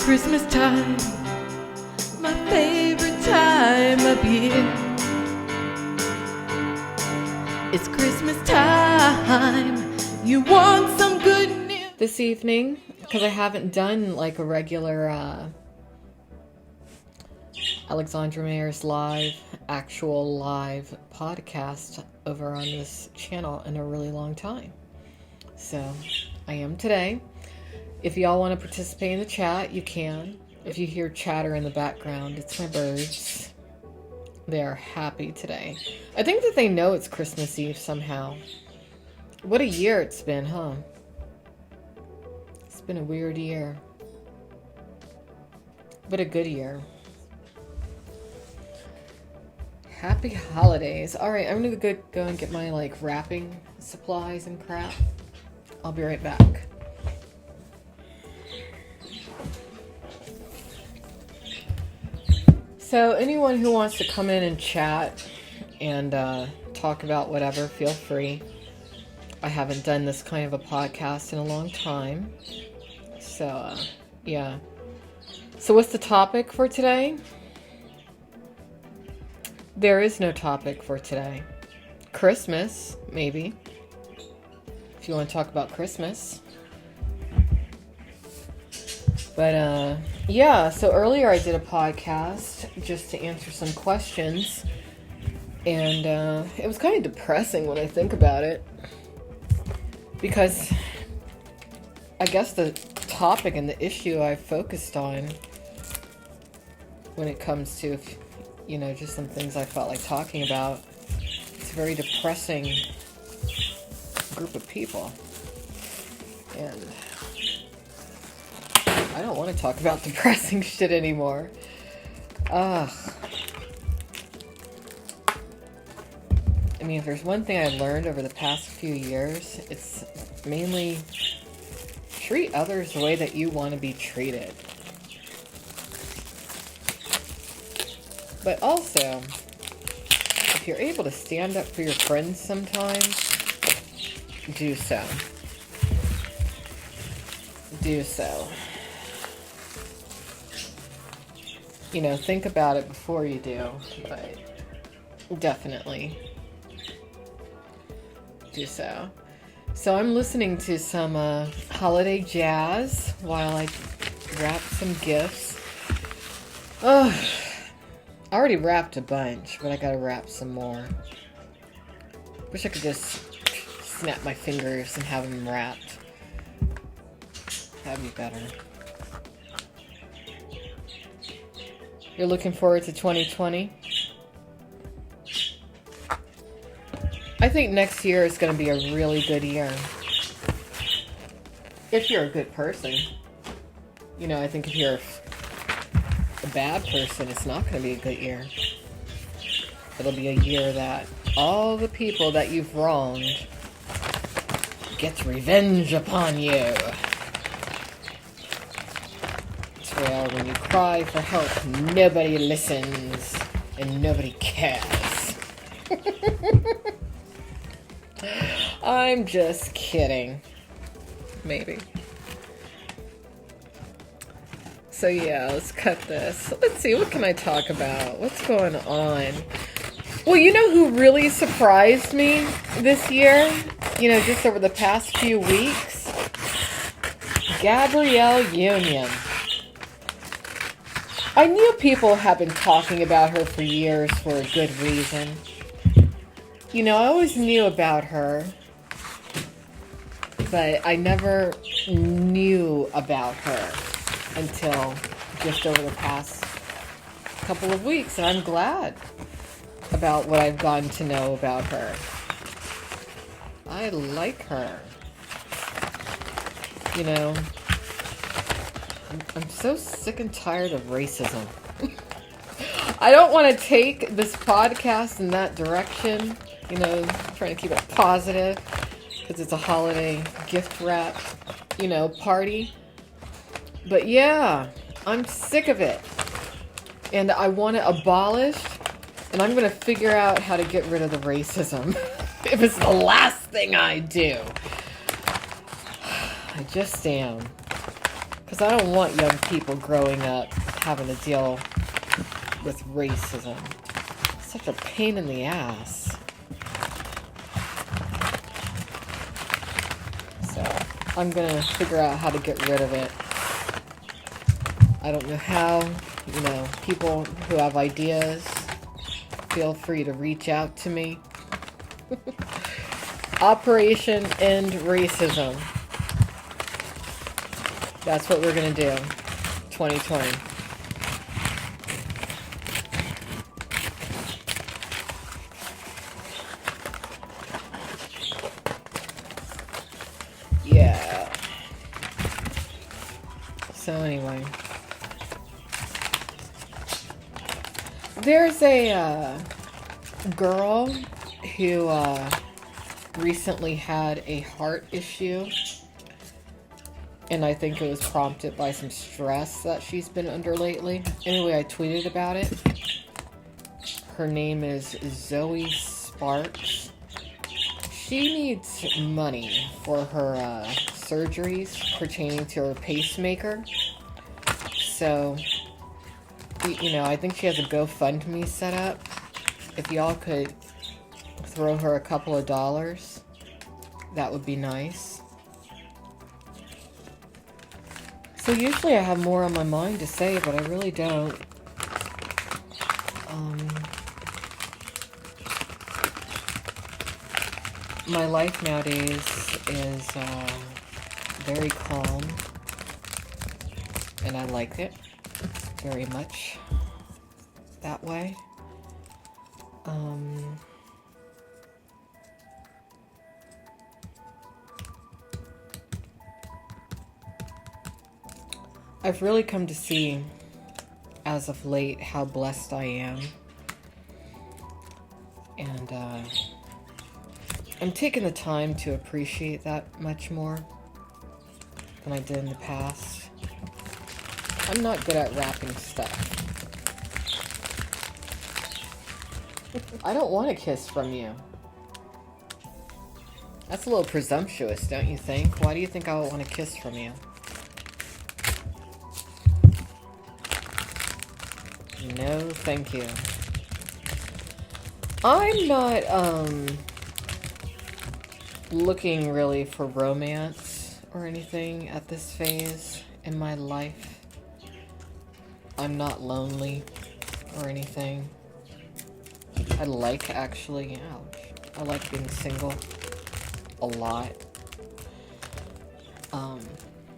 Christmas time, my favorite time of year. It's Christmas time, you want some good news. This evening, because I haven't done like a regular Alexandra Mayers actual live podcast over on this channel in a really long time. So I am today. If y'all want to participate in the chat, you can. If you hear chatter in the background, it's my birds. They are happy today. I think that they know it's Christmas Eve somehow. What a year it's been, huh? It's been a weird year. But a good year. Happy holidays. Alright, I'm going to go and get my wrapping supplies and crap. I'll be right back. So anyone who wants to come in and chat and talk about whatever, feel free. I haven't done this kind of a podcast in a long time. So, yeah. So what's the topic for today? There is no topic for today. Christmas, maybe. If you want to talk about Christmas. But, yeah, so earlier I did a podcast just to answer some questions. And it was kind of depressing when I think about it. Because I guess the topic and the issue I focused on when it comes to, just some things I felt like talking about, it's a very depressing group of people. And I don't want to talk about depressing shit anymore. Ugh. I mean, if there's one thing I learned over the past few years, it's mainly treat others the way that you want to be treated. But also, if you're able to stand up for your friends sometimes, do so. Do so. Think about it before you do, but definitely do so. So I'm listening to some holiday jazz while I wrap some gifts. Oh, I already wrapped a bunch, but I gotta wrap some more. Wish I could just snap my fingers and have them wrapped. That'd be better. You're looking forward to 2020? I think next year is going to be a really good year. If you're a good person. I think if you're a bad person, it's not going to be a good year. It'll be a year that all the people that you've wronged gets revenge upon you. Well, when you cry for help, nobody listens and nobody cares. I'm just kidding. Maybe. So yeah, let's cut this. Let's see, what can I talk about? What's going on? Well, you know who really surprised me this year? Just over the past few weeks? Gabrielle Union. I knew people have been talking about her for years for a good reason. I always knew about her, but I never knew about her until just over the past couple of weeks, and I'm glad about what I've gotten to know about her. I like her. I'm so sick and tired of racism. I don't want to take this podcast in that direction, trying to keep it positive because it's a holiday gift wrap, party. But yeah, I'm sick of it. And I want it abolished, and I'm going to figure out how to get rid of the racism if it's the last thing I do. I just am. Because I don't want young people growing up having to deal with racism. It's such a pain in the ass. So I'm gonna figure out how to get rid of it. I don't know how. You know, people who have ideas, feel free to reach out to me. Operation End Racism. That's what we're gonna do. 2020. Yeah. So anyway. There's a girl who recently had a heart issue, and I think it was prompted by some stress that she's been under lately. Anyway, I tweeted about it. Her name is Zoe Sparks. She needs money for her surgeries pertaining to her pacemaker. So, you know, I think she has a GoFundMe set up. If y'all could throw her a couple of dollars, that would be nice. So usually I have more on my mind to say, but I really don't. My life nowadays is very calm, and I like it very much that way. I've really come to see, as of late, how blessed I am. And I'm taking the time to appreciate that much more than I did in the past. I'm not good at wrapping stuff. I don't want a kiss from you. That's a little presumptuous, don't you think? Why do you think I would want a kiss from you? No, thank you. I'm not, looking really for romance or anything at this phase in my life. I'm not lonely or anything. I like, actually, I like being single a lot.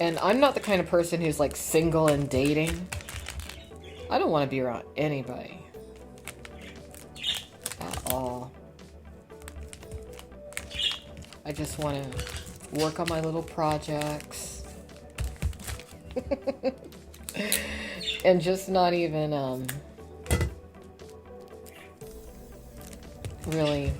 And I'm not the kind of person who's like single and dating. I don't want to be around anybody at all. I just want to work on my little projects. And just not even really.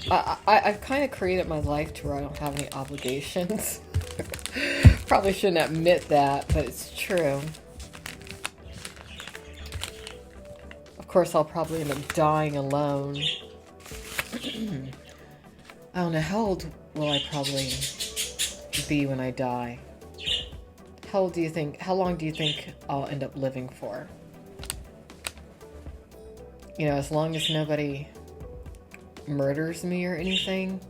I've kind of created my life to where I don't have any obligations. Probably shouldn't admit that, but it's true. Of course, I'll probably end up dying alone. I don't know, how old will I probably be when I die? How long do you think I'll end up living for? You know, as long as nobody murders me or anything,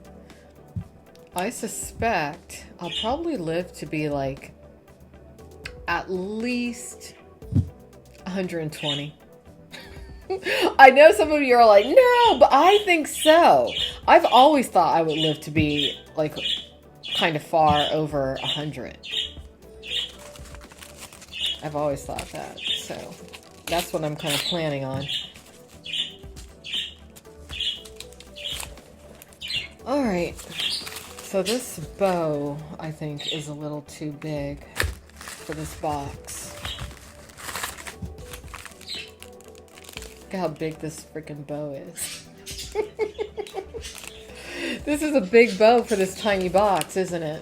I suspect I'll probably live to be like at least 120. I know some of you are like, no, but I think so. I've always thought I would live to be like kind of far over 100. I've always thought that. So that's what I'm kind of planning on. All right. So this bow, I think, is a little too big for this box. Look at how big this freaking bow is. This is a big bow for this tiny box, isn't it?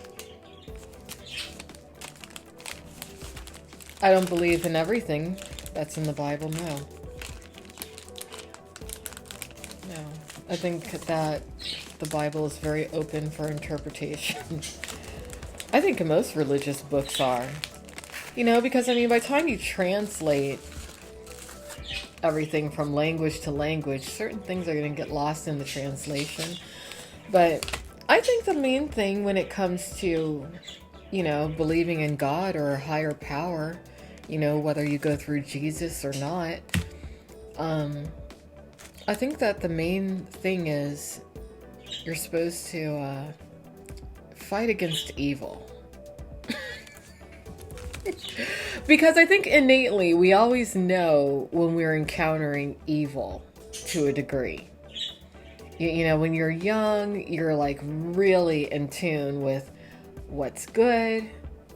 I don't believe in everything that's in the Bible, no. No. I think that the Bible is very open for interpretation. I think most religious books are. Because I mean, by the time you translate everything from language to language, certain things are going to get lost in the translation. But I think the main thing when it comes to, believing in God or a higher power, whether you go through Jesus or not, I think that the main thing is you're supposed to fight against evil. Because I think innately we always know when we're encountering evil to a degree. When you're young, you're like really in tune with what's good,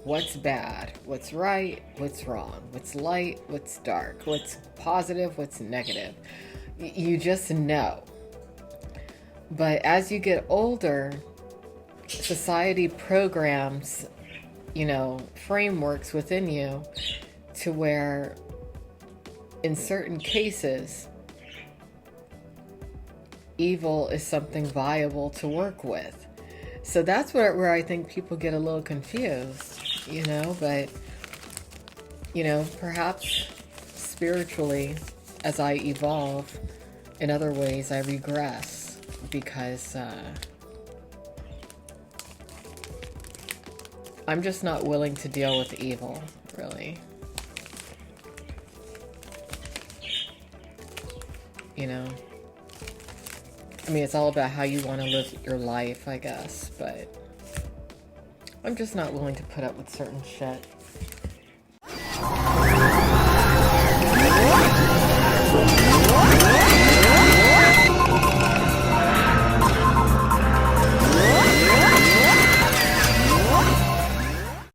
what's bad, what's right, what's wrong, what's light, what's dark, what's positive, what's negative. You just know. But as you get older, society programs, frameworks within you to where in certain cases, evil is something viable to work with. So that's where I think people get a little confused, but, perhaps spiritually, as I evolve, in other ways I regress because I'm just not willing to deal with evil, really. I mean, it's all about how you want to live your life, I guess, but I'm just not willing to put up with certain shit.